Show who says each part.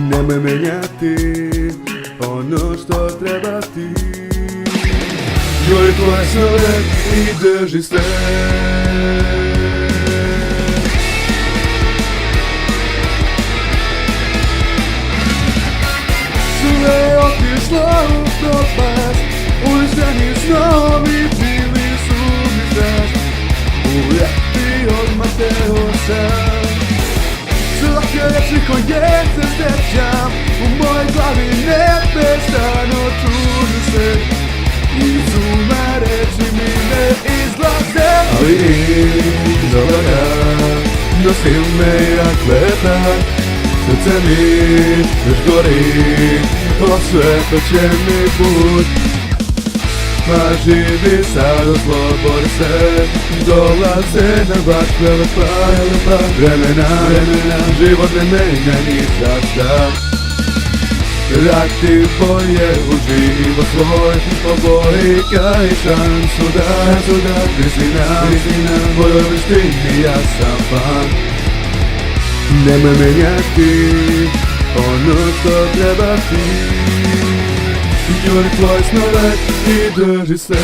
Speaker 1: Nemoj menjati ono što treba ti. Joj tvoje snove i drži se. Sve je otišlo u propast, uništeni snovi bili su mi strast. Uvijek ti odmateo sam. Svake reči koje se sjećam u mojoj glavi neprestano čužu se. Iz uma reči mi ne izlaze. Ali izoga nosim me jak letak. Srce mi još gori, osvetleće mi put. Pa živi sad, oslobodi se. Dolaze na vaš lepa vremena. Život ne menja ni zašta. Rak ti poje u život svoj, oboji kaj šansu da Kristina, mojoj vrištini ja sam fan. Nemoj menjati ono što treba ti. Juri tvoje snove i drži se.